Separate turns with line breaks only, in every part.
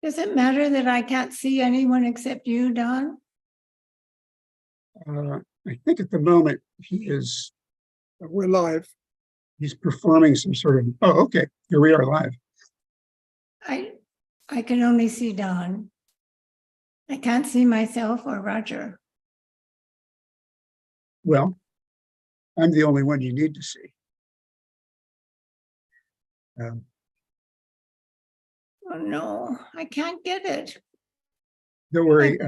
Does it matter that I can't see anyone except you, Don?
I think at the moment we're live. He's performing some sort of, oh, okay, here we are live.
I can only see Don. I can't see myself or Roger.
Well, I'm the only one you need to see.
Oh no, I can't get it.
Don't worry,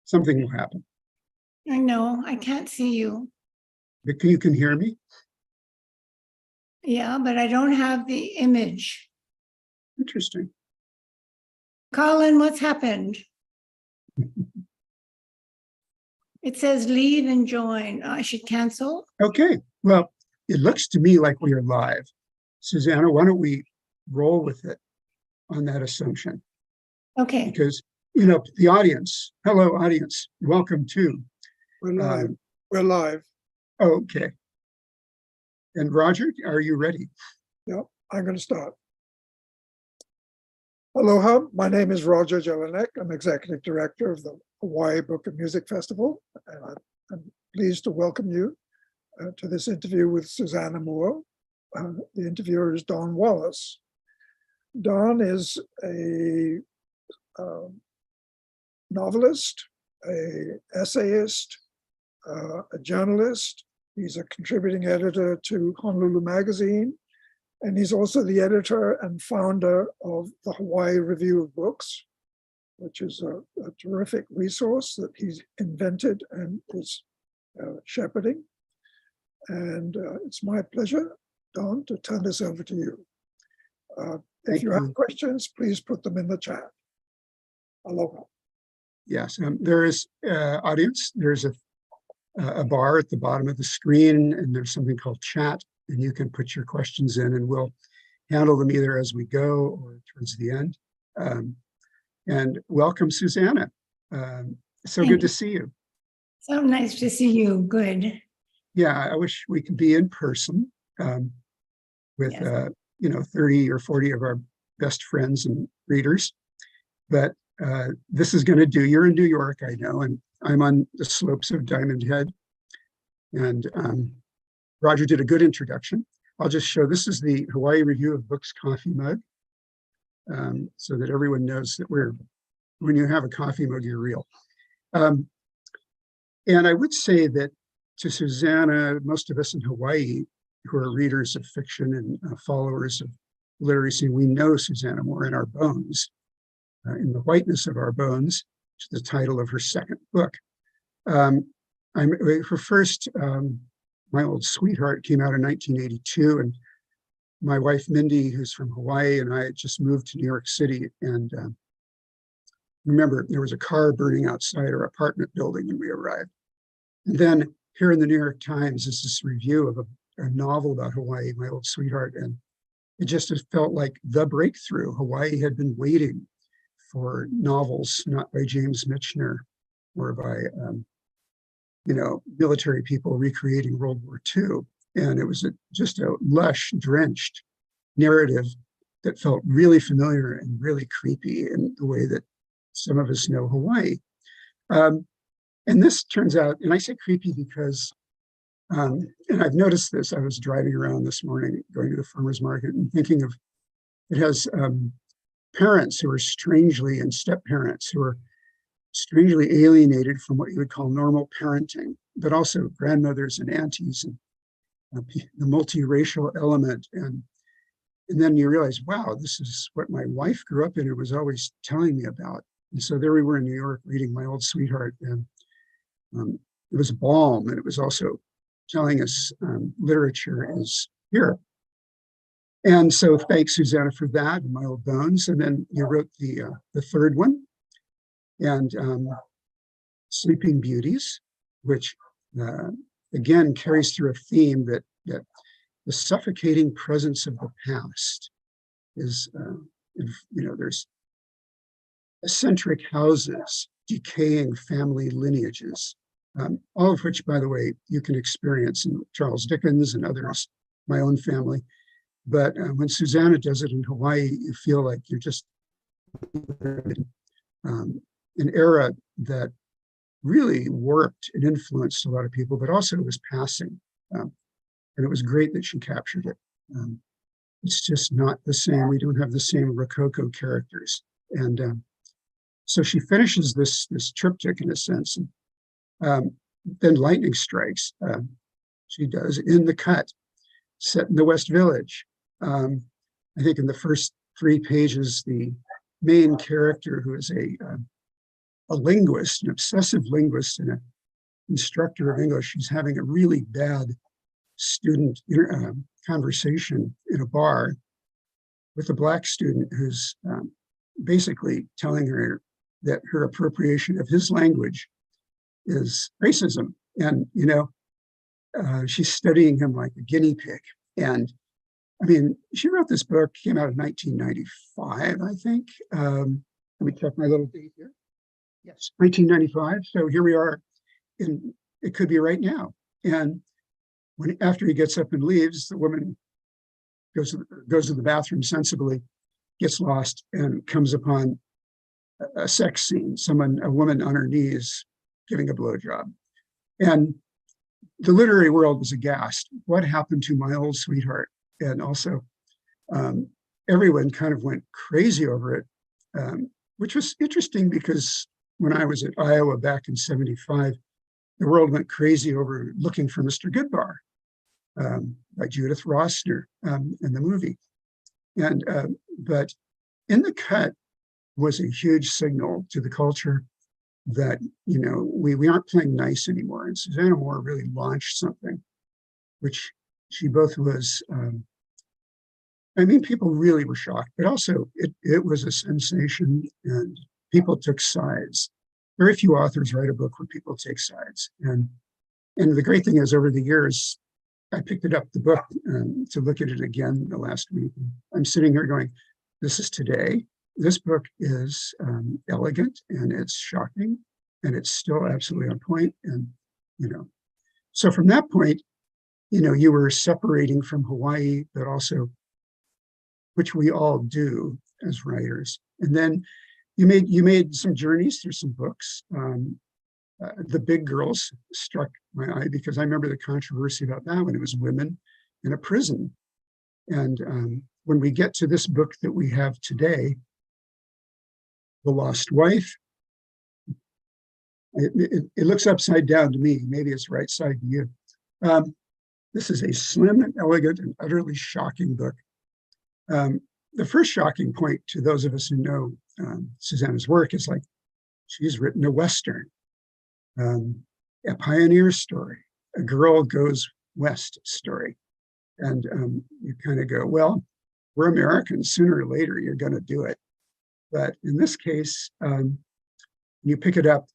something will happen.
I know, I can't see you.
But you can hear me?
Yeah, but I don't have the image.
Interesting.
Colin, what's happened? It says leave and join. I should cancel.
Okay, well, it looks to me like we are live. Susanna, why don't we roll with it on that assumption?
Okay.
Because, you know, the audience, hello audience, welcome to.
We're live. We're live.
Okay. And Roger, are you ready?
Yep, I'm going to start. Aloha, my name is Roger Jelinek. I'm Executive Director of the Hawaii Book and Music Festival, and I'm pleased to welcome you to this interview with Susanna Moore. The interviewer is Don Wallace. Don is a novelist, an essayist, a journalist. He's a contributing editor to Honolulu Magazine, and he's also the editor and founder of the Hawaii Review of Books, which is a terrific resource that he's invented and is shepherding. And it's my pleasure, Don, to turn this over to you. If you have questions, please put them in the chat. Aloha.
Yes, there is audience. There's a bar at the bottom of the screen, and there's something called chat, and you can put your questions in, and we'll handle them either as we go or towards the end. And welcome, Susanna. So good to see you.
So nice to see you. Good.
Yeah, I wish we could be in person with
Yes.
30 or 40 of our best friends and readers, but this is going to do. You're in New York, I know, and I'm on the slopes of Diamond Head. And Roger did a good introduction. I'll just show, this is the Hawaii Review of Books coffee mug, so that everyone knows that when you have a coffee mug, you're real. And I would say that to Susanna, most of us in Hawaii who are readers of fiction and followers of literacy, we know Susanna Moore in our bones, in the whiteness of our bones, which is the title of her second book. Her first, My Old Sweetheart, came out in 1982, and my wife Mindy, who's from Hawaii, and I had just moved to New York City, and remember there was a car burning outside our apartment building when we arrived. And then here in the New York Times is this review of a novel about Hawaii, My Old Sweetheart, and it just felt like the breakthrough. Hawaii had been waiting for novels, not by James Michener or by military people recreating World War II. And it was just a lush, drenched narrative that felt really familiar and really creepy in the way that some of us know Hawaii. And this turns out, and I say creepy because, and I've noticed this, I was driving around this morning, going to the farmer's market and thinking of, it has parents who are strangely, and step-parents who are strangely alienated from what you would call normal parenting, but also grandmothers and aunties and the multiracial element. And then you realize, wow, this is what my wife grew up in and was always telling me about. And so there we were in New York reading My Old Sweetheart, and it was balm, and it was also telling us literature is here. And so thanks, Susanna, for that, and My Old Bones. And then you wrote the third one, and Sleeping Beauties, which again carries through a theme that the suffocating presence of the past is, there's eccentric houses, decaying family lineages, all of which, by the way, you can experience in Charles Dickens and others, my own family. But when Susanna does it in Hawaii, you feel like you're just an era that really warped and influenced a lot of people, but also was passing. And it was great that she captured it. It's just not the same. We don't have the same Rococo characters. And so she finishes this triptych in a sense. And then lightning strikes. She does In the Cut, set in the West Village. I think in the first 3 pages, the main character, who is a linguist, an obsessive linguist and an instructor of English, she's having a really bad student conversation in a bar with a Black student who's basically telling her that her appropriation of his language is racism. And, she's studying him like a guinea pig. And I mean, she wrote this book, came out in 1995, I think. Let me check my little date here. Yes, 1995. So here we are, and it could be right now. And after he gets up and leaves, the woman goes to the bathroom sensibly, gets lost, and comes upon a sex scene, a woman on her knees giving a blowjob. And the literary world was aghast. What happened to my old sweetheart? And also, everyone kind of went crazy over it, which was interesting because when I was at Iowa back in '75, the world went crazy over Looking for Mr. Goodbar by Judith Rosner in the movie. And but In the Cut was a huge signal to the culture that, we aren't playing nice anymore. And Susanna Moore really launched something, which she both was, people really were shocked, but also it was a sensation and people took sides. Very few authors write a book where people take sides. And the great thing is, over the years, I picked the book to look at it again the last week. I'm sitting here going, this is today. This book is elegant and it's shocking and it's still absolutely on point. And, so from that point, you were separating from Hawaii, but also, which we all do as writers. And then you made some journeys through some books. The Big Girls struck my eye because I remember the controversy about that when it was women in a prison. And when we get to this book that we have today, The Lost Wife, it looks upside down to me. Maybe it's right side to you. This is a slim and elegant and utterly shocking book. The first shocking point to those of us who know Susanna's work is like, she's written a Western, a pioneer story, a girl goes west story. And you kind of go, well, we're Americans, sooner or later, you're going to do it. But in this case, you pick it up,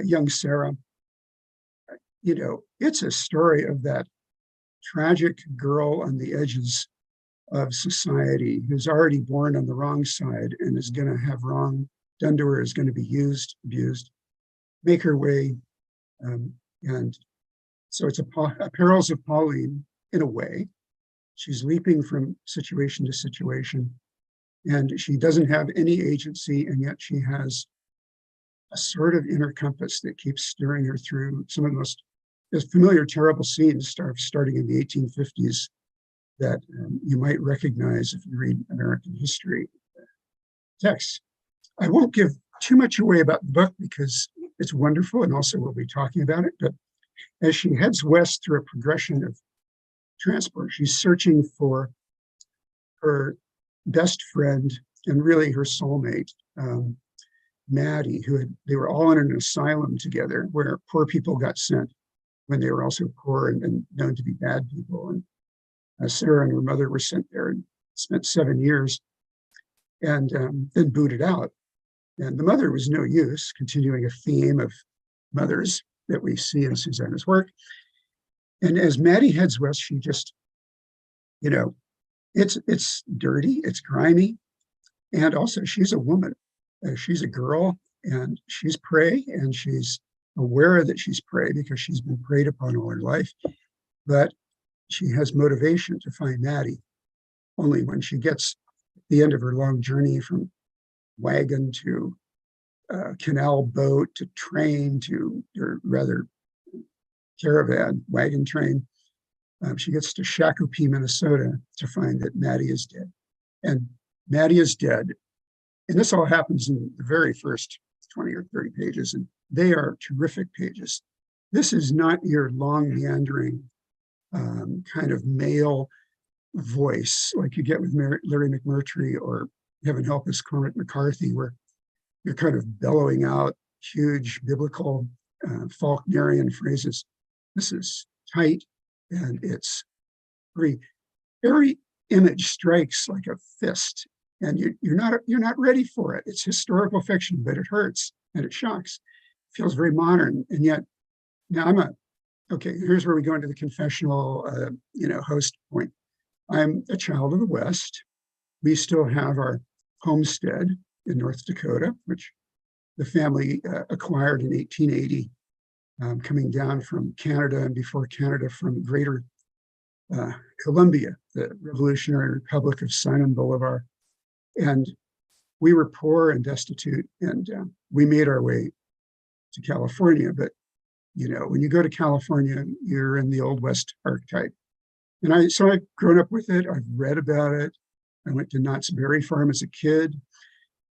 young Sarah, it's a story of that tragic girl on the edges of society who's already born on the wrong side and is going to have wrong done to her, is going to be used, abused, make her way. And so it's a Perils of Pauline in a way. She's leaping from situation to situation, and she doesn't have any agency, and yet she has a sort of inner compass that keeps steering her through some of the most familiar, terrible scenes starting in the 1850s that you might recognize if you read American history texts. I won't give too much away about the book because it's wonderful, and also we'll be talking about it. But as she heads west through a progression of transport, she's searching for her best friend and really her soulmate, Maddie, they were all in an asylum together where poor people got sent when they were also poor and known to be bad people. And Sarah and her mother were sent there and spent 7 years and then booted out. And the mother was no use, continuing a theme of mothers that we see in Susanna's work. And as Maddie heads west, she just, it's dirty, it's grimy. And also she's a woman, she's a girl, and she's prey, and she's aware that she's prey because she's been preyed upon all her life. But she has motivation to find Maddie only when she gets the end of her long journey from wagon to canal boat to train to, or rather caravan, wagon train. She gets to Shakopee, Minnesota to find that Maddie is dead. And Maddie is dead. And this all happens in the very first 20 or 30 pages, and they are terrific pages. This is not your long meandering kind of male voice like you get with Larry McMurtry or, heaven help us, Cormac McCarthy, where you're kind of bellowing out huge biblical Faulknerian phrases. This is tight, and it's every image strikes like a fist, and you're not ready for it. It's historical fiction, but it hurts and it shocks. It feels very modern, and yet now okay, here's where we go into the confessional, host point. I'm a child of the West. We still have our homestead in North Dakota, which the family acquired in 1880, coming down from Canada, and before Canada from Greater Columbia, the Revolutionary Republic of Simon Bolivar. And we were poor and destitute, and we made our way to California. But, when you go to California, you're in the Old West archetype. And so I've grown up with it. I've read about it. I went to Knott's Berry Farm as a kid.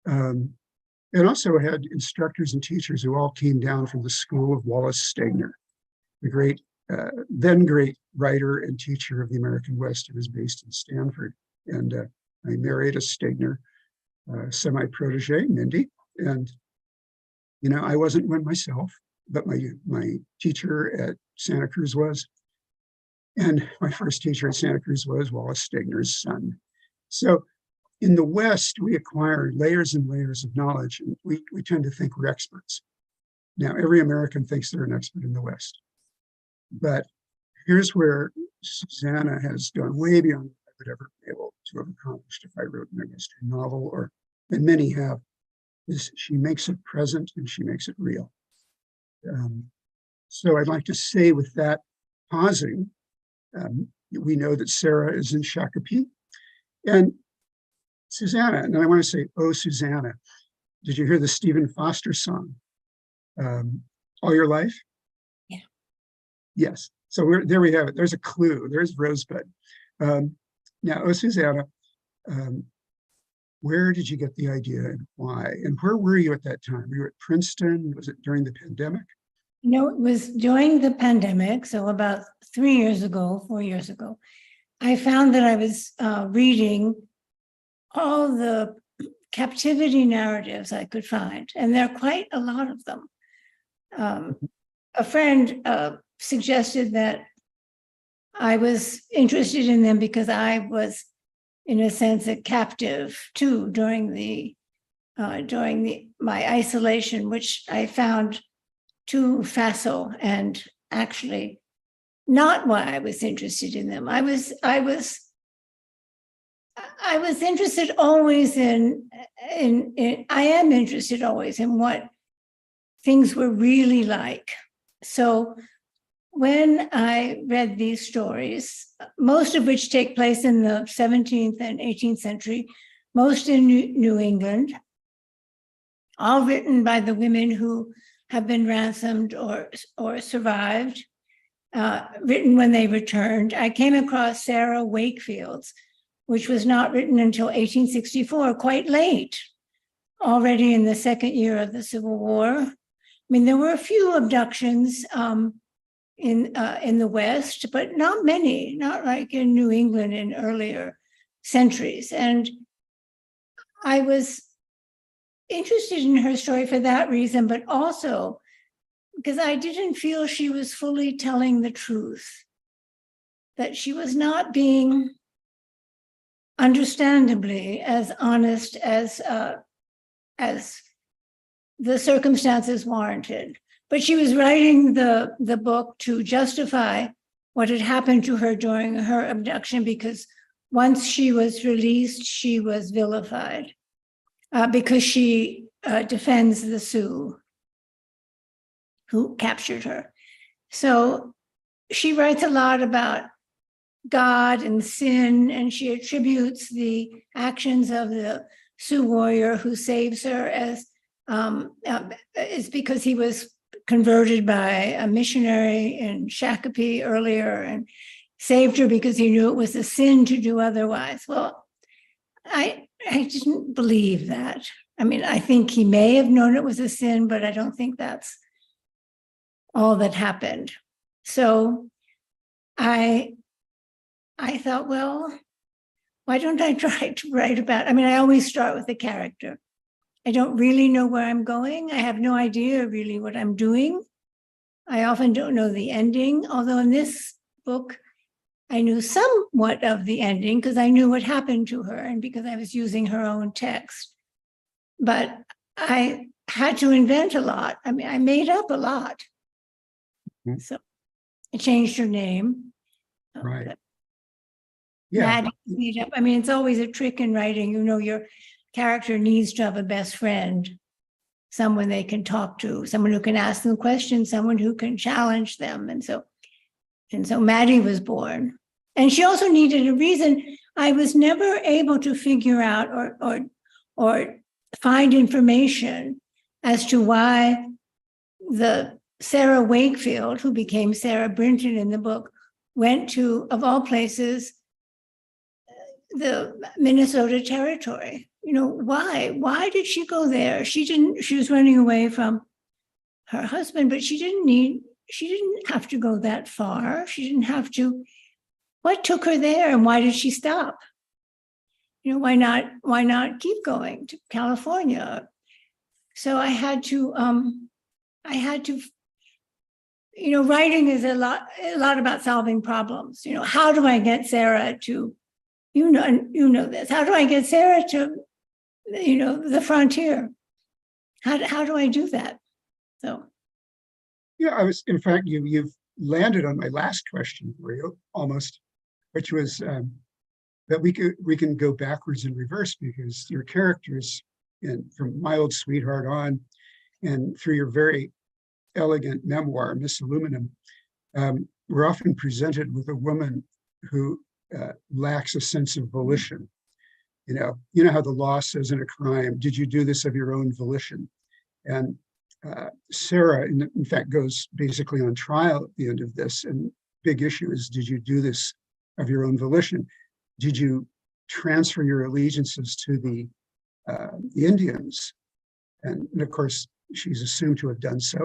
And also had instructors and teachers who all came down from the school of Wallace Stegner, the great, then great writer and teacher of the American West, who was based in Stanford. And I married a Stegner semi-protege, Mindy. And, I wasn't one myself, but my teacher at Santa Cruz was. And my first teacher at Santa Cruz was Wallace Stegner's son. So in the West, we acquire layers and layers of knowledge, and we tend to think we're experts. Now, every American thinks they're an expert in the West. But here's where Susanna has gone way beyond what I would ever be able to have accomplished if I wrote an mystery novel, and many have, is she makes it present and she makes it real. So I'd like to say with that pausing, we know that Sarah is in Shakopee. And Susanna, and I want to say, oh, Susanna, did you hear the Stephen Foster song, All Your Life?
Yeah.
Yes. So there we have it. There's a clue. There's Rosebud. Now, oh, Susanna, where did you get the idea and why? And where were you at that time? Were you at Princeton? Was it during the pandemic?
No, it was during the pandemic. So about 4 years ago, I found that I was reading all the captivity narratives I could find, and there are quite a lot of them. A friend suggested that I was interested in them because I was, in a sense, a captive too during my isolation, which I found too facile and actually not why I was interested in them. I was interested always I am interested always in what things were really like. So when I read these stories, most of which take place in the 17th and 18th century, most in New England, all written by the women who have been ransomed or survived, written when they returned, I came across Sarah Wakefield's, which was not written until 1864, quite late, already in the second year of the Civil War. I mean, there were a few abductions in the West, but not many, not like in New England in earlier centuries. And I was interested in her story for that reason, but also because I didn't feel she was fully telling the truth, that she was not being understandably as honest as the circumstances warranted. But she was writing the book to justify what had happened to her during her abduction, because once she was released, she was vilified because she defends the Sioux who captured her. So she writes a lot about God and sin, and she attributes the actions of the Sioux warrior who saves her is because he was converted by a missionary in Shakopee earlier and saved her because he knew it was a sin to do otherwise. Well, I didn't believe that. I mean, I think he may have known it was a sin, but I don't think that's all that happened. So I thought, well, why don't I try to write about, I mean, I always start with the character. I don't really know where I'm going. I have no idea really what I'm doing. I often don't know the ending, although in this book, I knew somewhat of the ending because I knew what happened to her and because I was using her own text. But I had to invent a lot. I mean, I made up a lot.
Mhm.
So I changed her name.
Right. Yeah.
Maddie made up. I mean, it's always a trick in writing. You know, your character needs to have a best friend, someone they can talk to, someone who can ask them questions, someone who can challenge them. And so Maddie was born. And she also needed a reason. I was never able to figure out or find information as to why the Sarah Wakefield, who became Sarah Brinton in the book, went to, of all places, the Minnesota Territory. You know, why? Why did she go there? She was running away from her husband, but she didn't have to go that far. She didn't have to. What took her there and why did she stop? You know, why not keep going to California? So I had to, you know, writing is a lot about solving problems. You know, how do I get Sarah to, you know this, how do I get Sarah to, you know, the frontier? How do I do that? So.
Yeah, in fact, you've landed on my last question for you almost, which was that we can go backwards and reverse because your characters, and from My Old Sweetheart on, and through your very elegant memoir, Miss Aluminum, we're often presented with a woman who lacks a sense of volition. You know how the law says in a crime, did you do this of your own volition? And Sarah, in fact, goes basically on trial at the end of this. And big issue is, did you do this of your own volition? Did you transfer your allegiances to the Indians? And of course, she's assumed to have done so.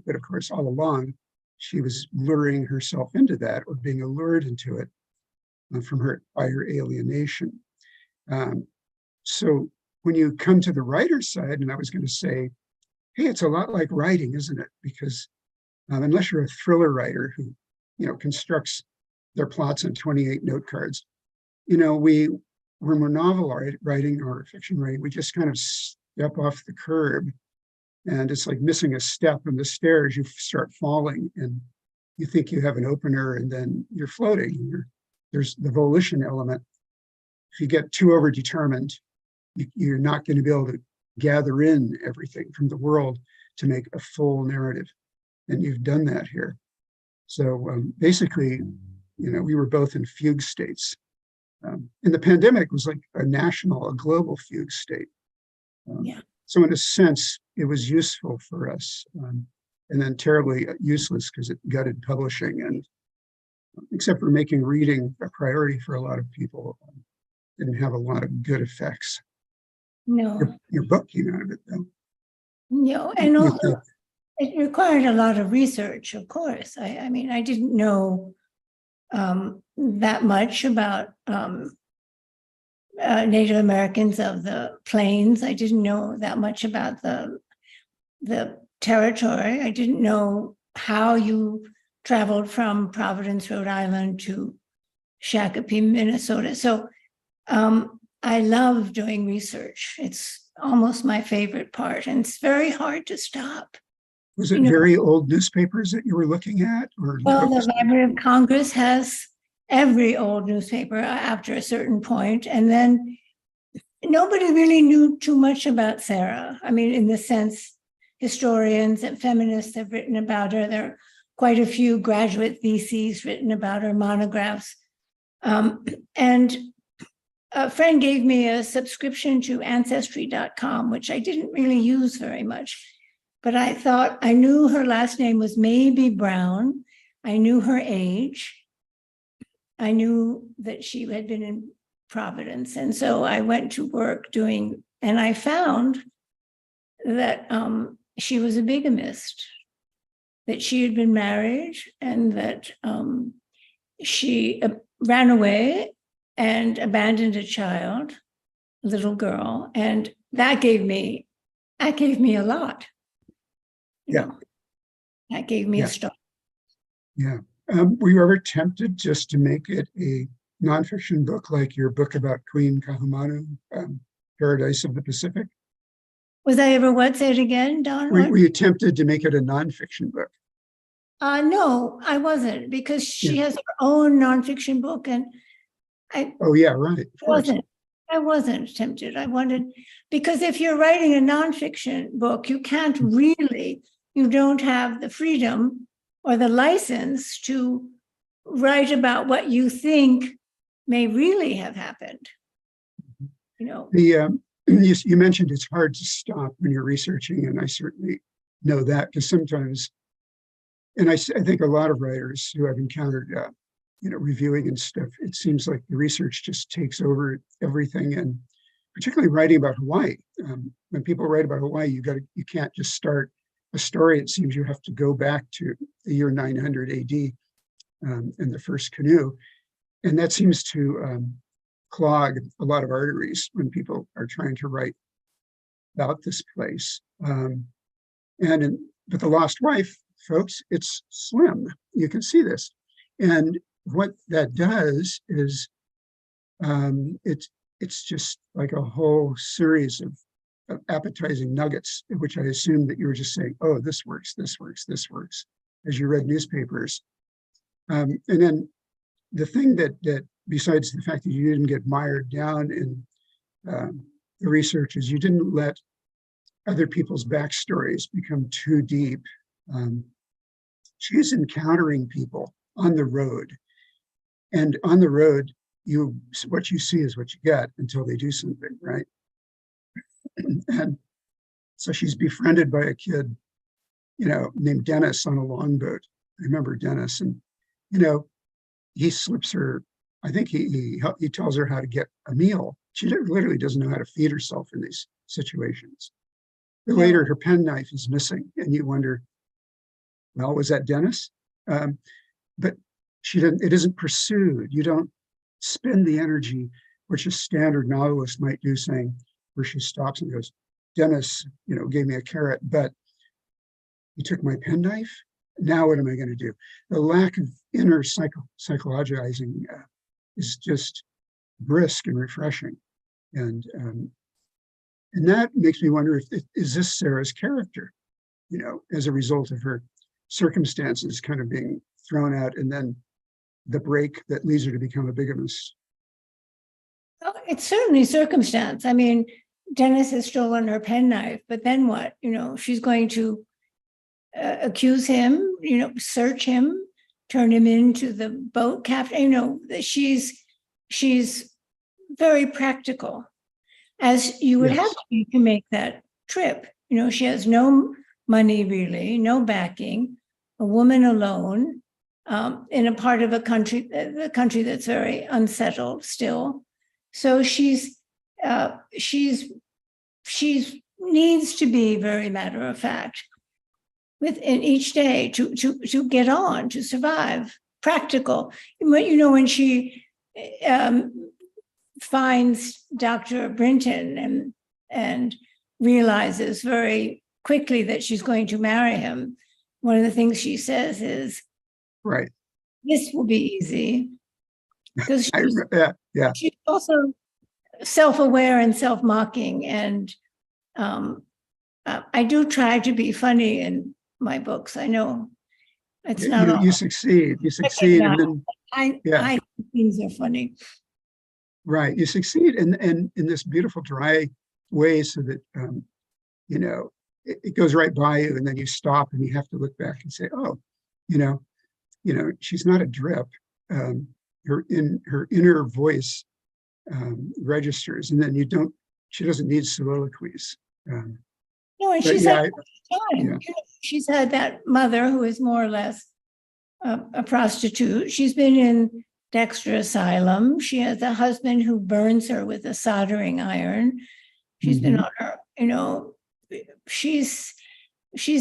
But of course, all along, she was luring herself into that or being allured into it by her alienation. So when you come to the writer's side, and I was going to say, hey, it's a lot like writing, isn't it? Because unless you're a thriller writer who, you know, constructs their plots on 28 note cards, you know, when we're novel writing or fiction writing, we just kind of step off the curb, and it's like missing a step on the stairs. You start falling, and you think you have an opener, and then you're floating. There's the volition element. If you get too overdetermined, you're not going to be able to gather in everything from the world to make a full narrative. And you've done that here. So basically, you know, we were both in fugue states. And the pandemic was like a global fugue state.
Yeah.
So in a sense, it was useful for us, and then terribly useless because it gutted publishing, and except for making reading a priority for a lot of people, didn't have a lot of good effects.
No.
Your book came out of it, though.
No, and also it required a lot of research, of course. I mean, I didn't know that much about Native Americans of the plains. I didn't know that much about the territory. I didn't know how you traveled from Providence, Rhode Island to Shakopee, Minnesota. So I love doing research. It's almost my favorite part, and it's very hard to stop.
Was it very old newspapers that you were looking at? Or
well, the Library of Congress has every old newspaper after a certain point, and then nobody really knew too much about Sarah. I mean, in the sense, historians and feminists have written about her. There are quite a few graduate theses written about her, monographs. And a friend gave me a subscription to Ancestry.com, which I didn't really use very much. But I thought I knew her last name was maybe Brown. I knew her age. I knew that she had been in Providence. And so I went to work doing, and I found that she was a bigamist, that she had been married and that she ran away and abandoned a child, a little girl. And that gave me a lot.
Yeah.
That gave me
Yeah.
a start.
Yeah. Were you ever tempted just to make it a nonfiction book like your book about Queen Kahumanu, Paradise of the Pacific?
Was I ever what? Say it again, Don?
Were you tempted to make it a nonfiction book?
No, I wasn't, because she
Yeah.
has her own nonfiction book, and
Oh, yeah, right. Of course.
I wasn't tempted. I wanted, because if you're writing a nonfiction book, you can't really, you don't have the freedom or the license to write about what you think may really have happened. You know,
You mentioned it's hard to stop when you're researching, and I certainly know that, because sometimes, and I think a lot of writers who I've encountered, reviewing and stuff, it seems like the research just takes over everything, and particularly writing about Hawaii. When people write about Hawaii, you can't just start a story. It seems you have to go back to the year 900 AD and the first canoe, and that seems to clog a lot of arteries when people are trying to write about this place. But The Lost Wife, folks, it's slim. You can see this. And what that does is it's just like a whole series of appetizing nuggets, which I assume that you were just saying, oh, this works, this works, this works, as you read newspapers. And then the thing that besides the fact that you didn't get mired down in the research, is you didn't let other people's backstories become too deep. She's encountering people on the road, and on the road, what you see is what you get until they do something, right? And so she's befriended by a kid, named Dennis on a longboat. I remember Dennis, and he slips her. I think he tells her how to get a meal. She literally doesn't know how to feed herself in these situations. But later, her penknife is missing, and you wonder, well, was that Dennis? But it isn't pursued. You don't spend the energy, which a standard novelist might do, saying, where she stops and goes, Dennis, gave me a carrot, but he took my penknife. Now what am I going to do? The lack of inner psychologizing is just brisk and refreshing. And that makes me wonder, is this Sarah's character, as a result of her circumstances kind of being thrown out, and then the break that leads her to become a bigamist?
Oh, it's certainly circumstance. I mean, Dennis has stolen her penknife, but then what? She's going to accuse him, search him, turn him into the boat captain. She's very practical, as you would have to be to make that trip. She has no money, really, no backing, a woman alone, in a part of the country that's very unsettled still. So she's needs to be very matter of fact within each day to get on, to survive, practical. When she finds Dr. Brinton and realizes very quickly that she's going to marry him, one of the things she says is,
right,
this will be easy. Because she's also self-aware and self-mocking, and I do try to be funny in my books. I know it's not
you succeed. And then
I think things are funny.
Right, you succeed in this beautiful dry way, so that it goes right by you, and then you stop and you have to look back and say, oh, she's not a drip. Her inner voice registers, and then she doesn't need soliloquies.
No, and
But
she's
yeah,
had time.
yeah.
You know, she's had that mother who is more or less a prostitute. She's been in Dexter Asylum. She has a husband who burns her with a soldering iron. She's been on her, you know, she's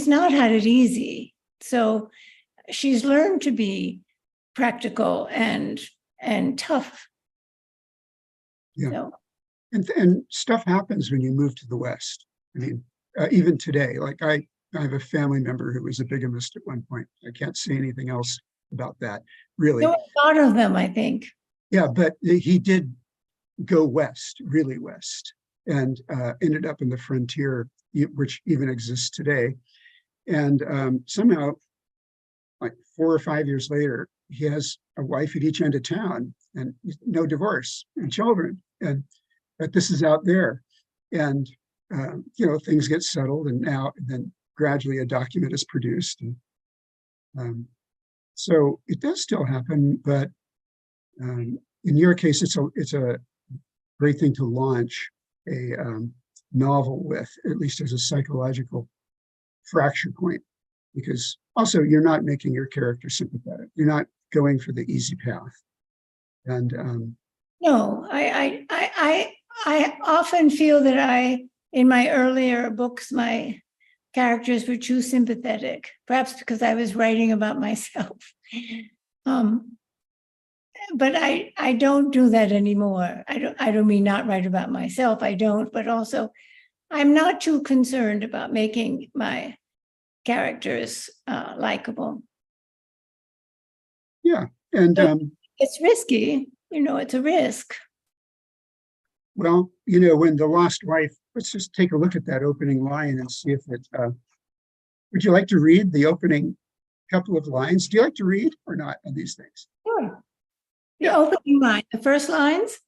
not had it easy. So she's learned to be practical and tough.
Yeah.
So,
And stuff happens when you move to the West. I mean, even today, like I have a family member who was a bigamist at one point. I can't say anything else about that, really.
there were a lot of them, I think.
Yeah, but he did go west, really west, and ended up in the frontier, which even exists today. And somehow, like 4 or 5 years later, he has a wife at each end of town and no divorce and children. But this is out there. And, you know, things get settled, and then gradually a document is produced. And so it does still happen, but in your case, it's a great thing to launch a novel with, at least as a psychological fracture point, because also you're not making your character sympathetic. You're not going for the easy path. And
No, I often feel that in my earlier books, my characters were too sympathetic, perhaps because I was writing about myself. But I don't do that anymore. I don't mean not write about myself. I don't, but also I'm not too concerned about making my characters likable.
yeah, and
It's risky, you know, it's a risk.
well, you know, when the lost wife, let's just take a look at that opening line and see if it, would you like to read the opening couple of lines? Do you like to read or not on these things?
Sure. The opening line, the first lines?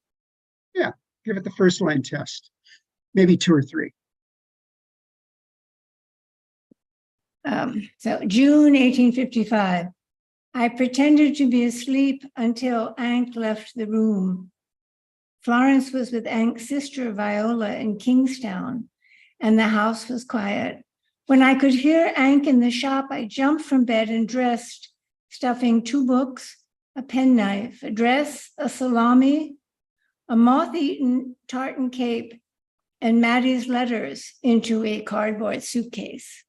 Yeah, give it the first line test, maybe 2 or 3.
So June 1855. I pretended to be asleep until Ank left the room. Florence was with Ank's sister Viola in Kingstown, and the house was quiet. When I could hear Ank in the shop, I jumped from bed and dressed, stuffing 2 books, a penknife, a dress, a salami, a moth-eaten tartan cape, and Maddie's letters into a cardboard suitcase.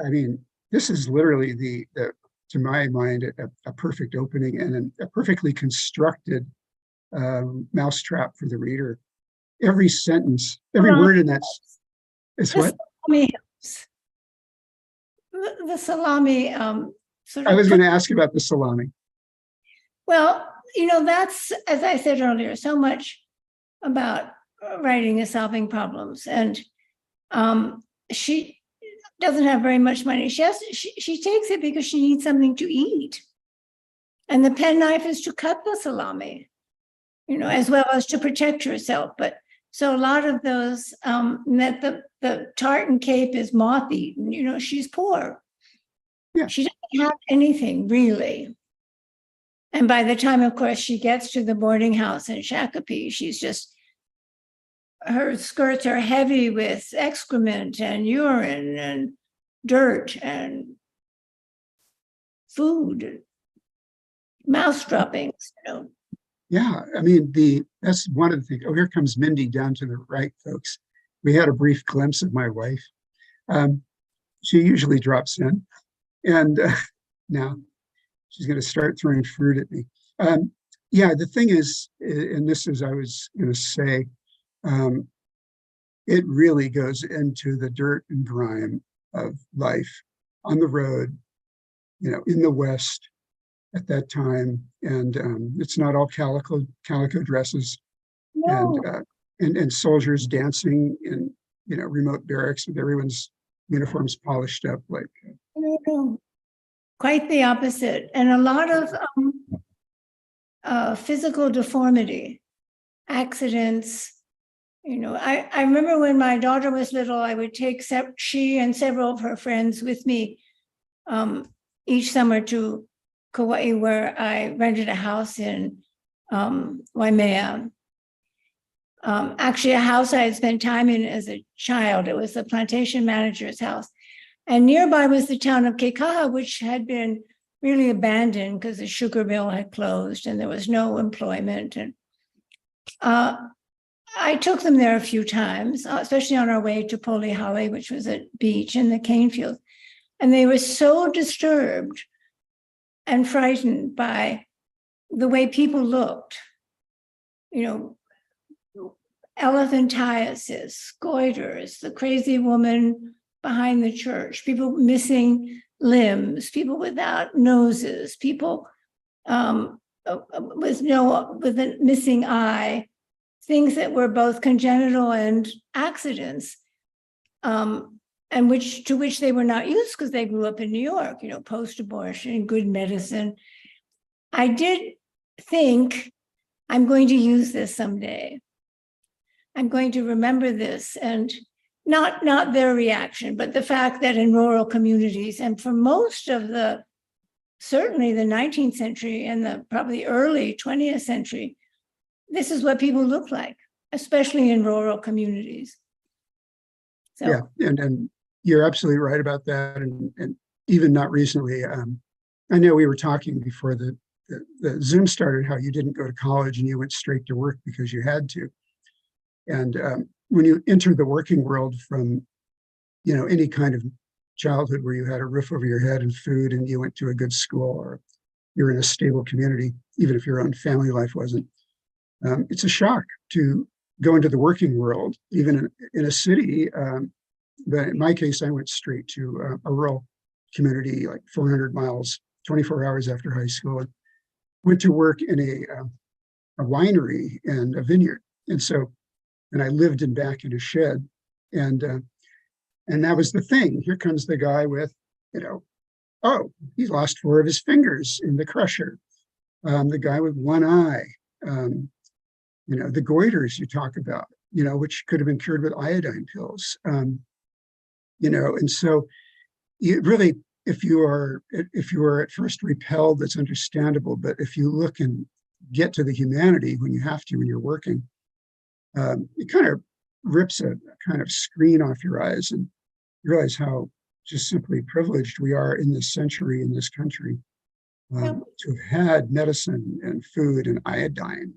I mean, this is literally the to my mind, a perfect opening and a perfectly constructed mousetrap for the reader. Every sentence, every word in that is what?
Salami, the salami sort of.
I was going to ask about the salami.
Well, you know, that's, as I said earlier, so much about writing is solving problems. And she doesn't have very much money. She takes it because she needs something to eat. And the penknife is to cut the salami, you know, as well as to protect herself. But so a lot of those, that the tartan cape is moth-eaten, you know, she's poor.
Yeah.
She doesn't have anything really. And by the time, of course, she gets to the boarding house in Shakopee, she's just, her skirts are heavy with excrement and urine and dirt and food, mouse droppings, you know.
Yeah, I mean, that's one of the things. Oh, here comes Mindy down to the right, folks. We had a brief glimpse of my wife. She usually drops in, and now she's going to start throwing fruit at me. Yeah, the thing is, and this is, I was going to say, it really goes into the dirt and grime of life on the road, you know, in the West at that time. And it's not all calico dresses.
No.
And soldiers dancing in, you know, remote barracks with everyone's uniforms polished up like.
No. Quite the opposite. And a lot of physical deformity, accidents. You know, I remember when my daughter was little, I would take she and several of her friends with me each summer to Kauai, where I rented a house in Waimea. Actually, a house I had spent time in as a child. It was the plantation manager's house. And nearby was the town of Kekaha, which had been really abandoned because the sugar mill had closed and there was no employment. And I took them there a few times, especially on our way to Polihale, which was a beach in the cane field. And they were so disturbed and frightened by the way people looked, you know, elephantiasis, goiters, the crazy woman behind the church, people missing limbs, people without noses, people with a missing eye, things that were both congenital and accidents, and to which they were not used because they grew up in New York, you know, post-abortion, good medicine. I did think, I'm going to use this someday. I'm going to remember this, and not their reaction, but the fact that in rural communities, and for most of certainly the 19th century and the probably early 20th century, this is what people look like, especially in rural communities. So.
Yeah, and you're absolutely right about that. And even not recently, I know we were talking before the Zoom started, how you didn't go to college and you went straight to work because you had to. And when you enter the working world from, you know, any kind of childhood where you had a roof over your head and food and you went to a good school or you're in a stable community, even if your own family life wasn't, it's a shock to go into the working world, even in a city. But in my case, I went straight to a rural community, like 400 miles, 24 hours after high school, and went to work in a winery and a vineyard. And I lived back in a shed, and that was the thing. Here comes the guy with, you know, oh, he lost 4 of his fingers in the crusher. The guy with one eye, you know, the goiters you talk about, you know, which could have been cured with iodine pills, you know, and so you really, if you are at first repelled, that's understandable. But if you look and get to the humanity when you have to, when you're working, it kind of rips a kind of screen off your eyes, and you realize how just simply privileged we are in this century, in this country, to have had medicine and food and iodine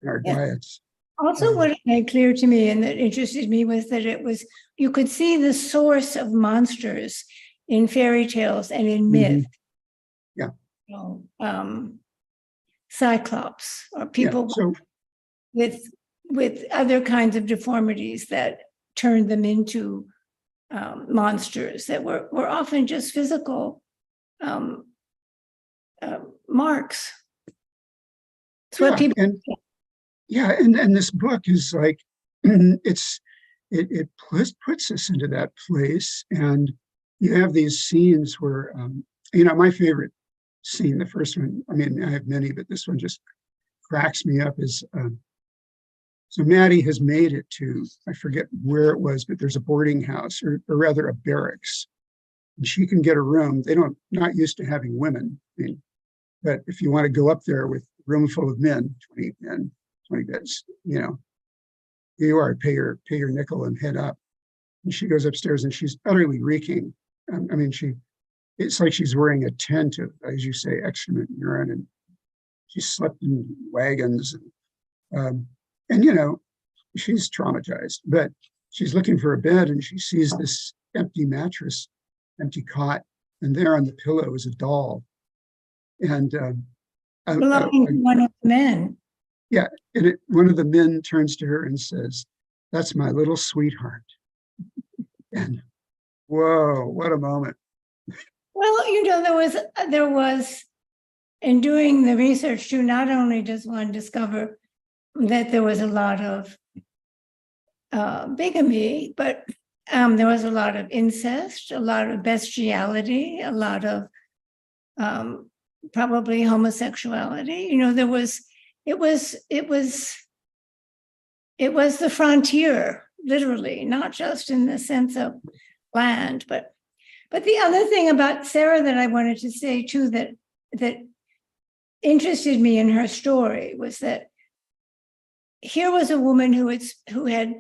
in our diets.
Also, what it made clear to me and that interested me was that you could see the source of monsters in fairy tales and in myth.
Yeah.
You know, Cyclops or people with other kinds of deformities that turned them into monsters that were often just physical marks. It's what people.
And this book is like, it puts us into that place, and you have these scenes where, you know, my favorite scene, the first one, I mean, I have many, but this one just cracks me up, is so Maddie has made it to, I forget where it was, but there's a boarding house, or rather a barracks, and she can get a room. Not used to having women, I mean, but if you want to go up there with a room full of men, 20 men, 20 beds, you know, here you are, pay your nickel and head up. And she goes upstairs and she's utterly reeking. I mean, it's like she's wearing a tent of, as you say, excrement and urine, and she slept in wagons. And you know, she's traumatized, but she's looking for a bed and she sees this empty mattress, empty cot, and there on the pillow is a doll. And
belonging to one of the men.
Yeah, and one of the men turns to her and says, "That's my little sweetheart." And whoa, what a moment.
Well, you know, there was, in doing the research too, not only does one discover that there was a lot of bigamy, but there was a lot of incest, a lot of bestiality, a lot of probably homosexuality. You know, it was the frontier, literally, not just in the sense of land, but the other thing about Sarah that I wanted to say too, that interested me in her story was that here was a woman who had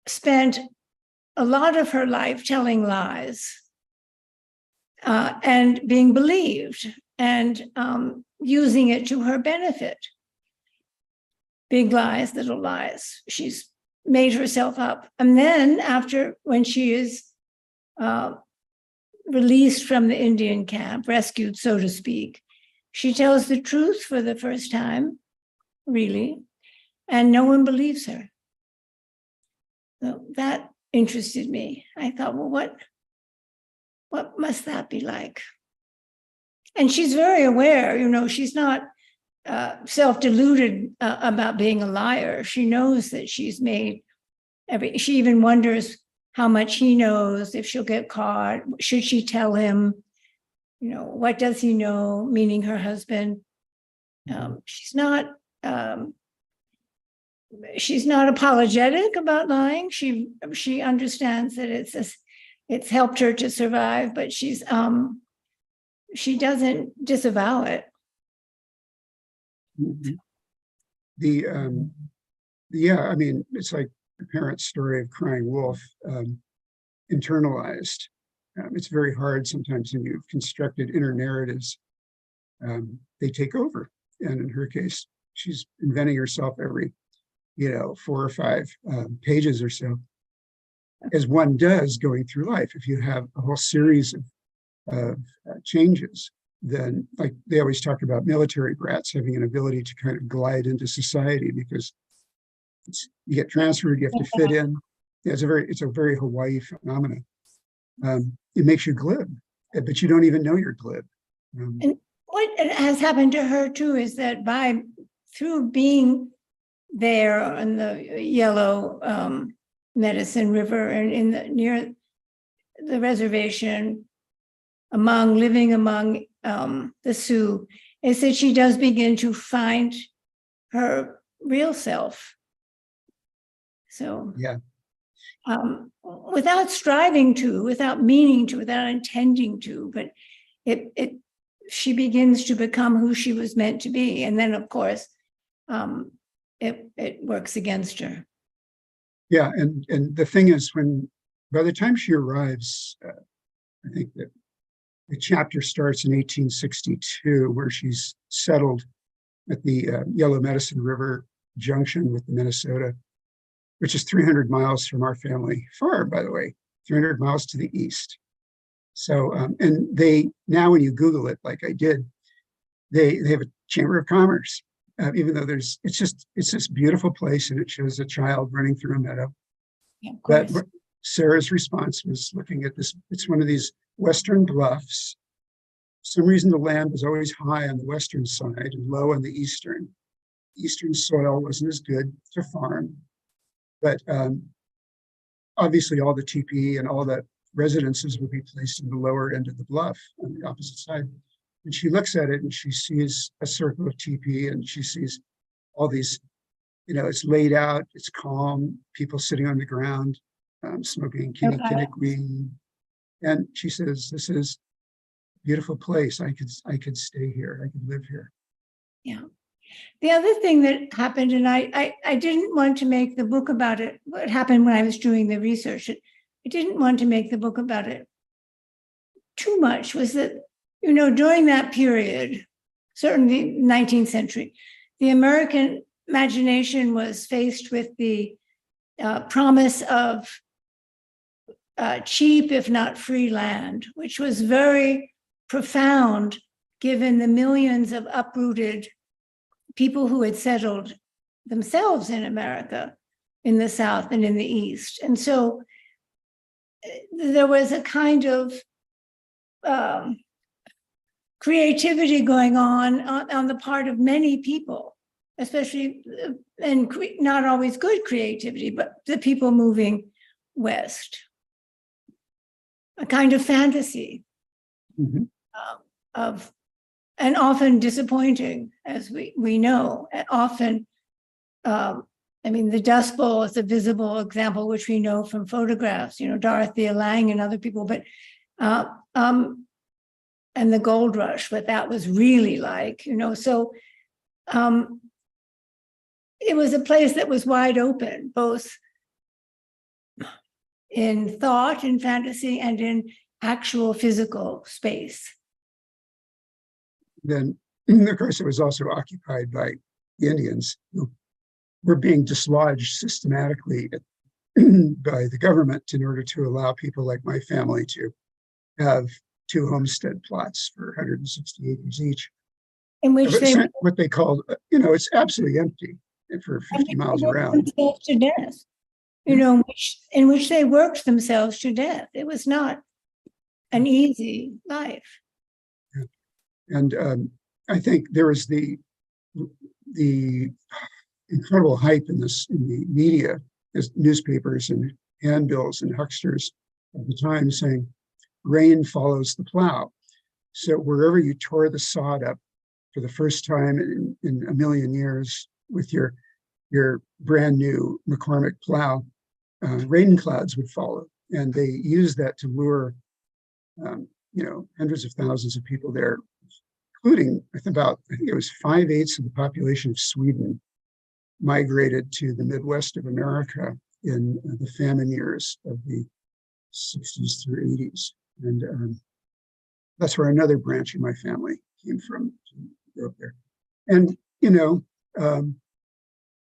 spent a lot of her life telling lies and being believed and using it to her benefit. Big lies, little lies. She's made herself up. And then when she is released from the Indian camp, rescued, so to speak, she tells the truth for the first time, really, and no one believes her. So that interested me. I thought, well, what must that be like? And she's very aware, she's not self-deluded about being a liar. She knows that she's made she even wonders how much he knows, if she'll get caught, should she tell him, what does he know, meaning her husband. She's not apologetic about lying. She understands that it's helped her to survive, but she doesn't disavow it.
Yeah, I mean, it's like the parent's story of crying wolf, internalized. It's very hard sometimes when you've constructed inner narratives. They take over, and in her case, she's inventing herself every 4 or 5 pages or so, as one does going through life. If you have a whole series of changes, then, like they always talk about military brats having an ability to kind of glide into society because you get transferred, you have to fit in. Yeah, it's a very Hawaii phenomenon. It makes you glib, but you don't even know you're glib.
And what has happened to her too is that through being there on the Yellow Medicine River and near the reservation, living among the Sioux, is that she does begin to find her real self. So
yeah,
without striving to, without meaning to, without intending to, but she begins to become who she was meant to be, and then of course it works against her.
Yeah, and the thing is, by the time she arrives, I think that the chapter starts in 1862, where she's settled at the Yellow Medicine River junction with the Minnesota, which is 300 miles from our family farm, by the way, 300 miles to the east. So, and now when you Google it, like I did, they have a Chamber of Commerce, even though it's this beautiful place, and it shows a child running through a meadow.
Yeah, of
But
course.
Sarah's response was looking at this. It's one of these western bluffs. For some reason, the land was always high on the western side and low on the eastern. Eastern soil wasn't as good to farm, but obviously all the teepee and all the residences would be placed in the lower end of the bluff on the opposite side. And she looks at it and she sees a circle of teepee, and she sees all these, it's laid out, it's calm, people sitting on the ground, smoking kinnikinnick weed. And she says, this is a beautiful place. I could stay here. I could live here.
Yeah. The other thing that happened, and I didn't want to make the book about it, what happened when I was doing the research, I didn't want to make the book about it too much, was that, during that period, certainly 19th century, the American imagination was faced with the promise of cheap, if not free land, which was very profound given the millions of uprooted people who had settled themselves in America, in the South and in the East. And so there was a kind of creativity going on the part of many people, especially, and not always good creativity, but the people moving west. A kind of fantasy of, and often disappointing, as we know. Often, the Dust Bowl is a visible example, which we know from photographs, Dorothea Lange and other people. But and the gold rush, what that was really like, so it was a place that was wide open, both in thought, in fantasy, and in actual physical space.
Then, of course, it was also occupied by the Indians, who were being dislodged systematically by the government in order to allow people like my family to have 2 homestead plots for 160 acres each.
In which they
what they called, it's absolutely empty for 50 miles around.
Themselves to death, in which they worked themselves to death. It was not an easy life.
And I think there was the incredible hype in the media, as newspapers and handbills and hucksters at the time saying, rain follows the plow. So wherever you tore the sod up for the first time in a million years with your brand new McCormick plow, rain clouds would follow. And they used that to lure, hundreds of thousands of people there, including I think it was 5/8 of the population of Sweden migrated to the Midwest of America in the famine years of the 60s through 80s. And that's where another branch of my family came from to go up there. And,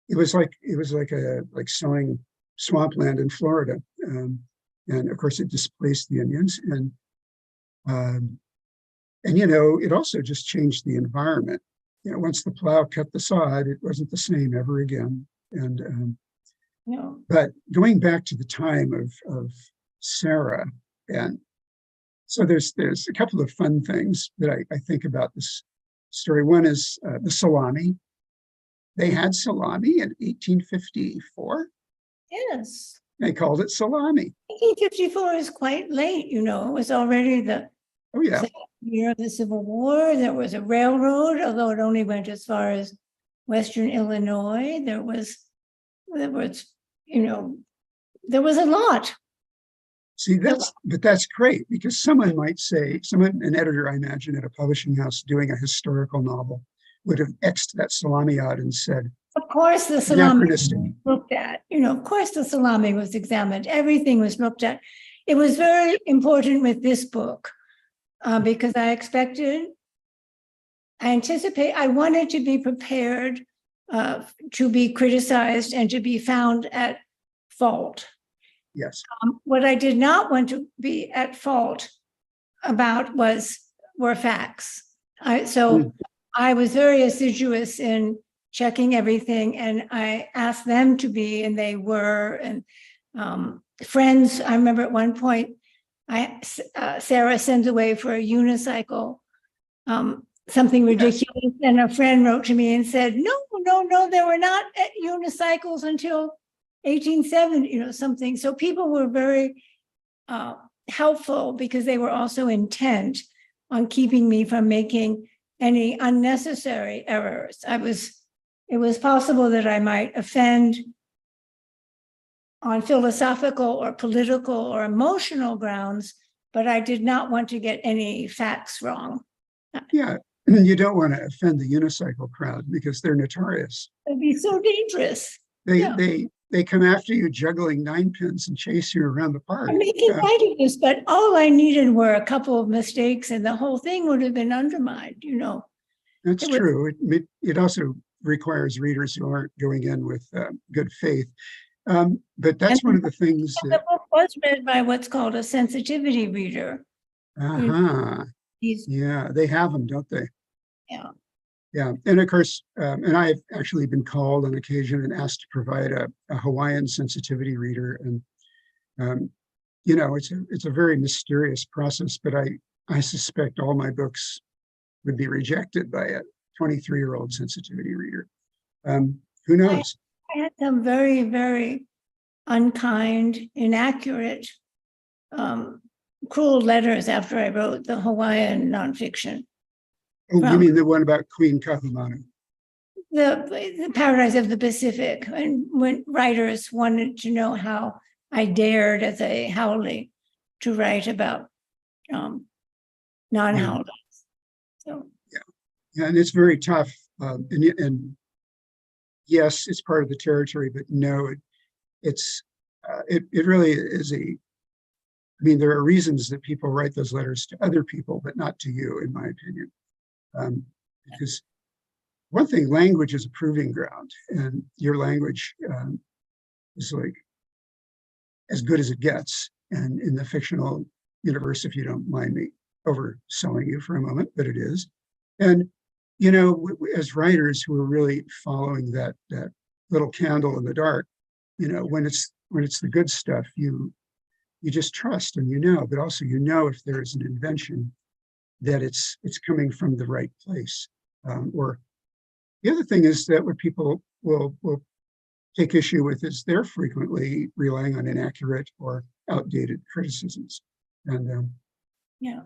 it was like selling swampland in Florida. And of course it displaced the Indians. And it also just changed the environment. Once the plow cut the sod, it wasn't the same ever again. And but going back to the time of Sarah, and so there's a couple of fun things that I think about this story. One is the salami. They had salami in 1854.
Yes.
They called it salami.
1854 is quite late, it was already the year of the Civil War. There was a railroad, although it only went as far as Western Illinois. There was a lot.
See, that's great, because someone might say, an editor, I imagine, at a publishing house doing a historical novel would have X'd that salami out and said,
of course, the salami was looked at. Of course, the salami was examined. Everything was looked at. It was very important with this book because I wanted to be prepared to be criticized and to be found at fault.
Yes.
What I did not want to be at fault about were facts. I was very assiduous in checking everything, and I asked them to be, and they were. And friends, I remember at one point, Sarah sends away for a unicycle, something ridiculous, and a friend wrote to me and said, no, there were not unicycles until 1870, something. So people were very helpful, because they were also intent on keeping me from making any unnecessary errors. It was possible that I might offend on philosophical or political or emotional grounds, but I did not want to get any facts wrong.
Yeah, you don't want to offend the unicycle crowd because they're notorious.
It'd be so dangerous.
They come after you juggling 9 pins and chase you around the park.
I'm making light of this, but all I needed were a couple of mistakes, and the whole thing would have been undermined.
That's true. It also requires readers who aren't going in with good faith. But that's one of the things
that the book was read by what's called a sensitivity reader.
Yeah, they have them, don't they?
Yeah.
Yeah, and of course, and I've actually been called on occasion and asked to provide a Hawaiian sensitivity reader, and it's a very mysterious process. But I suspect all my books would be rejected by a 23-year-old sensitivity reader. Who knows?
I had some very, very unkind, inaccurate, cruel letters after I wrote the Hawaiian nonfiction.
Oh, you mean the one about Queen Kahumanu?
The Paradise of the Pacific, and when writers wanted to know how I dared as a haole to write about non-haole. So,
Yeah, and it's very tough. And yes, it's part of the territory, but no, it really is I mean, there are reasons that people write those letters to other people, but not to you, in my opinion. Because one thing, language is a proving ground, and your language is like as good as it gets. And in the fictional universe, if you don't mind me overselling you for a moment, but it is. And as writers who are really following that little candle in the dark, when it's the good stuff, you just trust and but also if there is an invention that it's coming from the right place. Or the other thing is that what people will take issue with is they're frequently relying on inaccurate or outdated criticisms. And
yeah,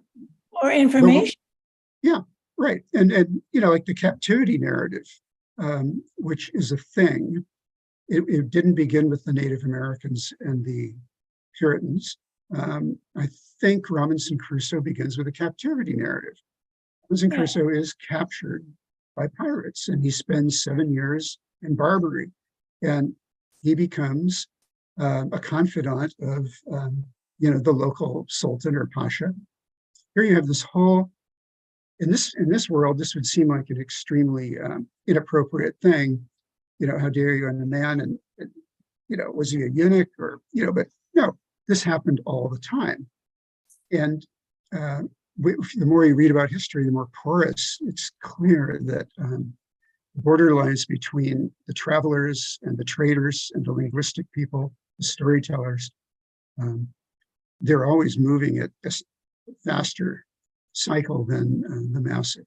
or information.
yeah, right. And like the captivity narrative, which is a thing. It didn't begin with the Native Americans and the Puritans. I think Robinson Crusoe begins with a captivity narrative. Robinson Crusoe is captured by pirates, and he spends 7 years in Barbary, and he becomes a confidant of the local sultan or pasha. Here you have this whole in this world, this would seem like an extremely inappropriate thing. How dare you? And the man, and was he a eunuch or But no, this happened all the time. And the more you read about history, the more porous it's clear that the borderlines between the travelers and the traders and the linguistic people, the storytellers, they're always moving at a faster cycle than the mass of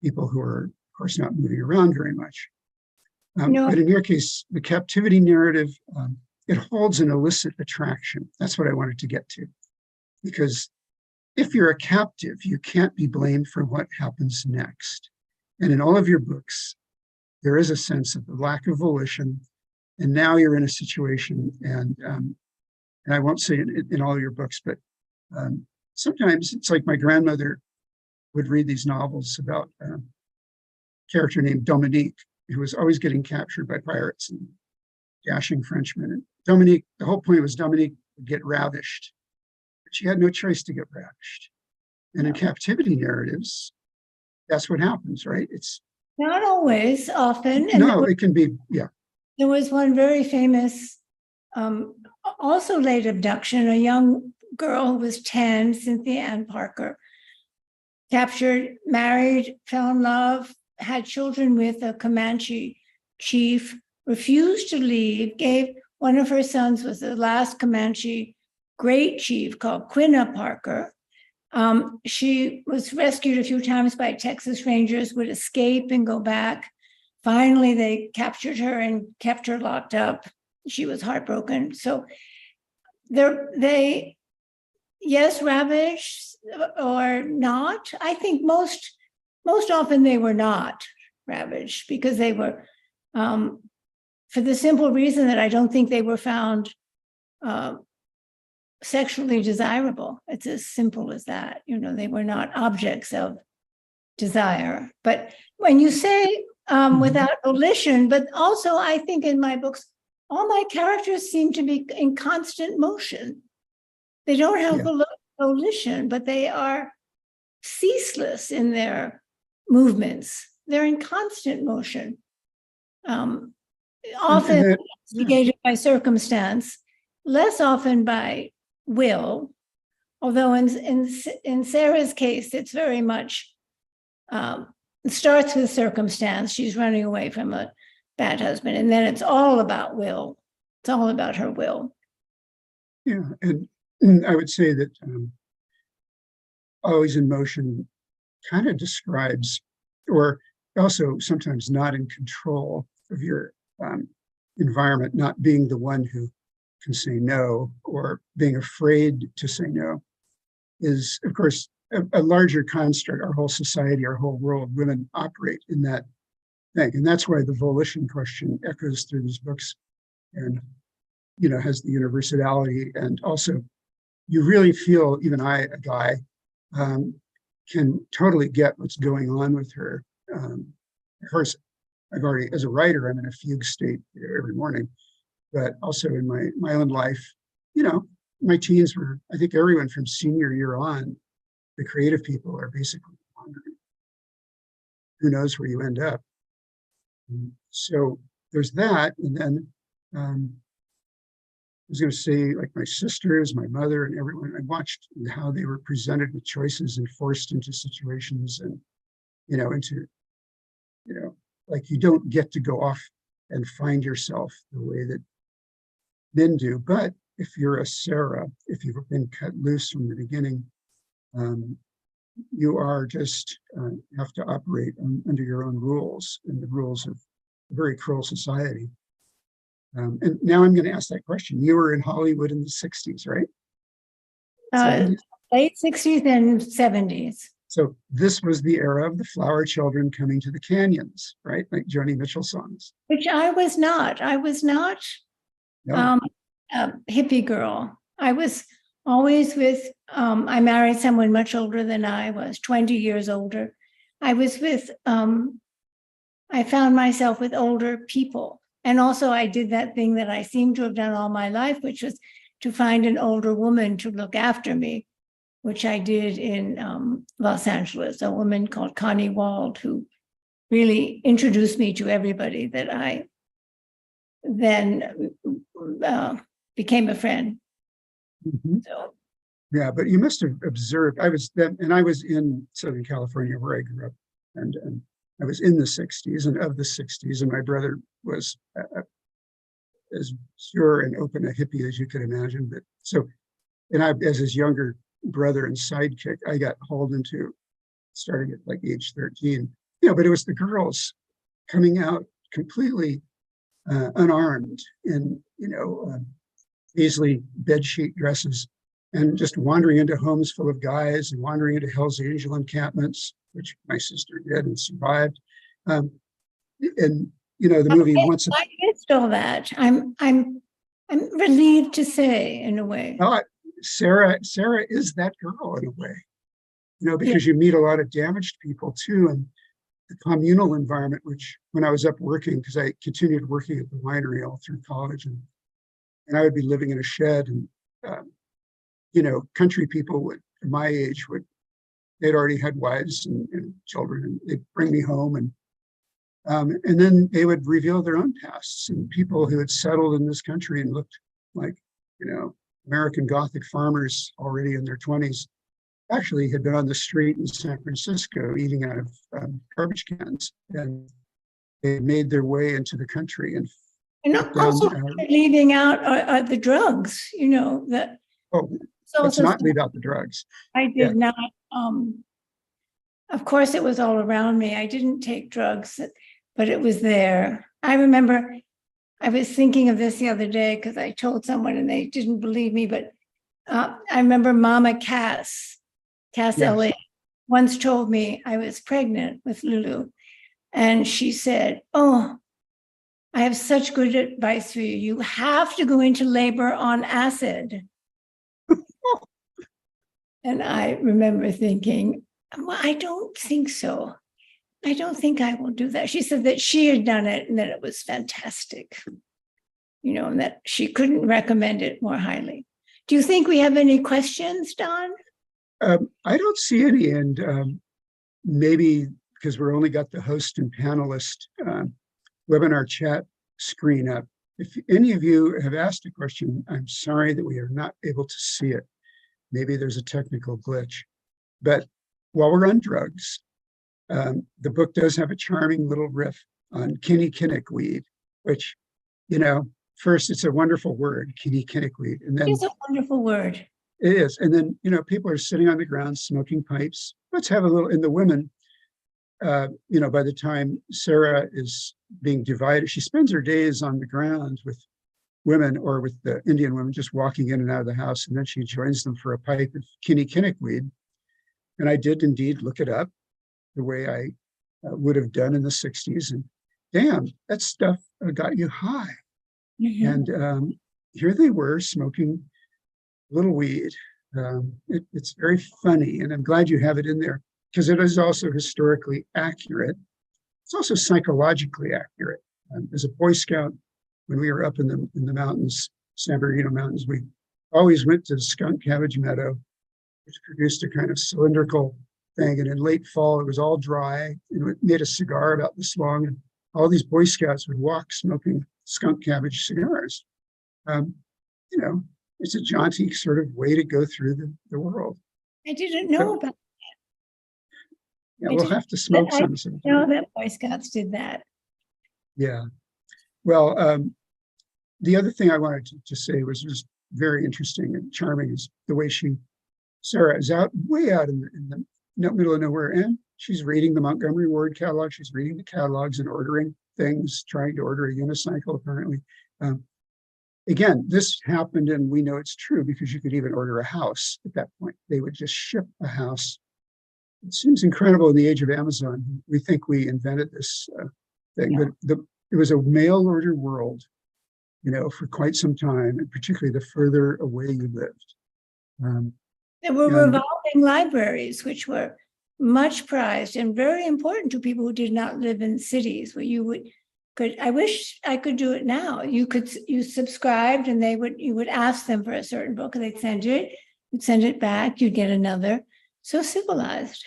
people who are, of course, not moving around very much. But in your case, the captivity narrative, it holds an illicit attraction. That's what I wanted to get to. Because if you're a captive, you can't be blamed for what happens next. And in all of your books, there is a sense of the lack of volition. And now you're in a situation, and I won't say in all your books, but sometimes it's like my grandmother would read these novels about a character named Dominique, who was always getting captured by pirates and dashing Frenchmen. And Dominique, the whole point was Dominique would get ravished. But she had no choice to get ravished. And in captivity narratives, that's what happens, right? It's
not always, often.
And it can be, yeah.
There was one very famous, also late abduction, a young girl who was 10, Cynthia Ann Parker, captured, married, fell in love, had children with a Comanche chief, refused to leave, gave one of her sons was the last Comanche great chief called Quina Parker. She was rescued a few times by Texas Rangers, would escape and go back. Finally, they captured her and kept her locked up. She was heartbroken. So they yes, ravaged or not. I think most often they were not ravaged because they were, for the simple reason that I don't think they were found sexually desirable. It's as simple as that. They were not objects of desire. But when you say without volition, but also I think in my books, all my characters seem to be in constant motion. They don't have volition, but they are ceaseless in their movements. They're in constant motion. Often instigated by circumstance, less often by will. Although in Sarah's case, it's very much it starts with circumstance. She's running away from a bad husband, and then it's all about will. It's all about her will.
Yeah, and I would say that always in motion kind of describes, or also sometimes not in control of your environment, not being the one who can say no, or being afraid to say no, is, of course, a larger construct. Our whole society, our whole world, women operate in that thing. And that's why the volition question echoes through these books and, has the universality. And also, you really feel, even I, a guy, can totally get what's going on with her. Of course, I've already, as a writer, I'm in a fugue state every morning, but also in my own life, my teens were, I think everyone from senior year on, the creative people are basically wandering. Who knows where you end up? So there's that. And then I was going to say, like my sisters, my mother, and everyone, I watched how they were presented with choices and forced into situations and, like you don't get to go off and find yourself the way that men do. But if you're a Sarah, if you've been cut loose from the beginning, you are just have to operate under your own rules and the rules of a very cruel society. And now I'm going to ask that question. You were in Hollywood in the 60s, right? 70s?
Late 60s and 70s.
So this was the era of the flower children coming to the canyons, right? Like Joni Mitchell songs.
Which I was not. I was not
No.
A hippie girl. I was always with, I married someone much older than I was, 20 years older. I was with, I found myself with older people. And also I did that thing that I seem to have done all my life, which was to find an older woman to look after me, which I did in Los Angeles, a woman called Connie Wald, who really introduced me to everybody that I then became a friend.
Mm-hmm.
So,
yeah, but you must have observed, I was in Southern California where I grew up, and I was in the 60s and of the 60s, and my brother was as pure and open a hippie as you could imagine. But so, and I, as his younger brother and sidekick, I got hauled into starting at like age 13, but it was the girls coming out completely unarmed in, measly bedsheet dresses and just wandering into homes full of guys and wandering into Hell's Angel encampments, which my sister did and survived. And the movie once.
I missed all that. I'm relieved to say, in a way.
Well, Sarah is that girl in a way, because you meet a lot of damaged people too, and the communal environment. Which when I was up working, because I continued working at the winery all through college, and I would be living in a shed, and country people would, my age, they'd already had wives and children, and they'd bring me home, and then they would reveal their own pasts, and people who had settled in this country and looked like, American Gothic farmers already in their 20s, actually had been on the street in San Francisco eating out of garbage cans, and they made their way into the country and
also leaving out the drugs, that.
Oh, let's not leave out the drugs.
I did not. Of course, it was all around me. I didn't take drugs, but it was there. I remember I was thinking of this the other day because I told someone and they didn't believe me, but I remember Mama Cass yes. LA, once told me I was pregnant with Lulu. And she said, "Oh, I have such good advice for you. You have to go into labor on acid." And I remember thinking, well, I don't think so. I don't think I will do that. She said that she had done it and that it was fantastic, and that she couldn't recommend it more highly. Do you think we have any questions, Don?
I don't see any, and maybe because we're only got the host and panelist webinar chat screen up. If any of you have asked a question, I'm sorry that we are not able to see it. Maybe there's a technical glitch. But while we're on drugs, the book does have a charming little riff on kinnikinnick weed, which, first, it's a wonderful word, kinnikinnick weed. And then
it's a wonderful word.
It is. And then, people are sitting on the ground smoking pipes. Let's have a little, and the women, by the time Sarah is being divided, she spends her days on the ground with women or with the Indian women just walking in and out of the house. And then she joins them for a pipe of kinnikinnick weed. And I did indeed look it up the way I would have done in the 60s. And damn, that stuff got you high. Mm-hmm. And here they were smoking little weed. It's very funny. And I'm glad you have it in there. because it is also historically accurate. It's also psychologically accurate. As a Boy Scout, when we were up in the mountains, San Bernardino Mountains, we always went to the skunk cabbage meadow, which produced a kind of cylindrical thing. And in late fall, it was all dry, and it made a cigar about this long. And all these Boy Scouts would walk smoking skunk cabbage cigars. You know, it's a jaunty sort of way to go through the world.
I didn't know
But,
about.
yeah,
I
we'll
didn't-
have to smoke
I
some.
didn't know that Boy Scouts did that.
Yeah. Well, the other thing I wanted to say was just very interesting and charming is the way Sarah is way out in the middle of nowhere, and she's reading the Montgomery Ward catalog. She's reading the catalogs and ordering things, trying to order a unicycle, apparently. Again, this happened, and we know it's true because you could even order a house at that point. They would just ship a house. It seems incredible in the age of Amazon. We think we invented this thing,
Yeah.
but it was a mail order world, you know, for quite some time, and particularly the further away you lived.
There were
And-
revolving libraries, which were much prized and very important to people who did not live in cities, where I wish I could do it now. You subscribed, and you would ask them for a certain book, and they'd send it back, you'd get another. So civilized.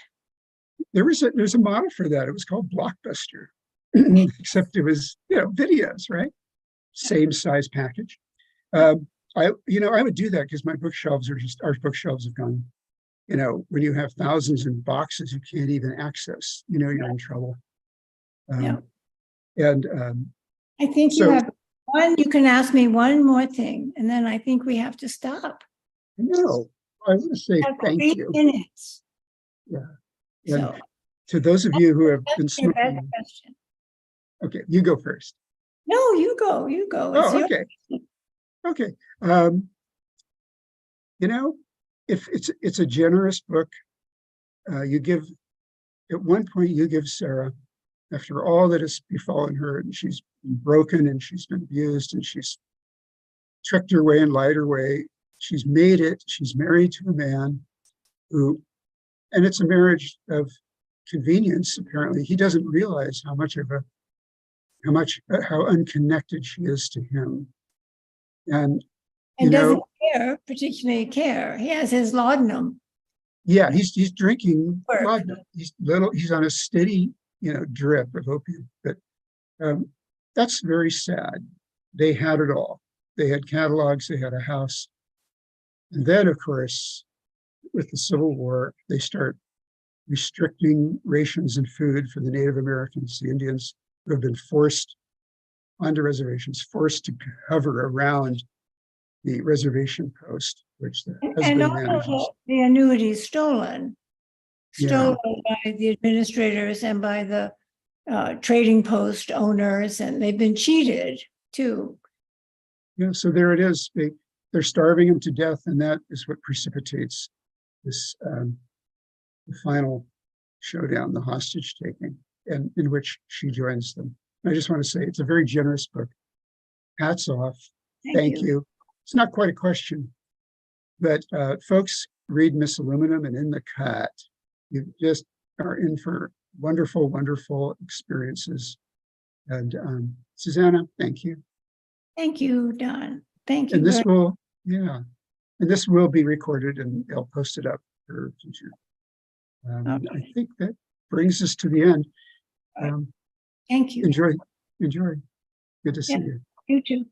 There's a model for that. It was called Blockbuster, except it was, videos, right? Same size package. I would do that because our bookshelves have gone, when you have thousands in boxes you can't even access, you're in trouble.
Yeah.
And
I think
so-
you can ask me one more thing, and then I think we have to stop.
no, I want to say
Have
thank
3
you.
minutes.
Yeah. And
So
to those of you who have been
that's your best
smoking,
question.
okay, you go first.
No, you go. It's
Oh,
your-
okay. Okay. If it's a generous book, at one point you give Sarah, after all that has befallen her, and she's been broken and she's been abused and she's tricked her way and lied her way, she's made it, she's married to a man and it's a marriage of convenience, apparently. He doesn't realize how unconnected she is to him. And
doesn't particularly care. He has his laudanum.
yeah, he's drinking
Work.
laudanum. He's on a steady, drip of opium. But that's very sad. They had it all. They had catalogs, they had a house. And then, of course, with the Civil War, they start restricting rations and food for the Native Americans, the Indians, who have been forced onto reservations, forced to hover around the reservation post, which the
And
husband
also
manages.
the annuities stolen
Yeah.
by the administrators and by the trading post owners, and they've been cheated too.
Yeah, so there it is. They're starving him to death, and that is what precipitates this the final showdown, the hostage taking, and in which she joins them. I just want to say it's a very generous book. Hats off. Thank you. It's not quite a question, but folks, read Miss Aluminum and In the Cut. You just are in for wonderful, wonderful experiences. And Susanna, thank you.
Thank you, Don. Thank you.
And this will be recorded and they'll post it up for future.
Okay.
I think that brings us to the end.
Thank you.
Enjoy. Good to see
Yeah.
you.
You too.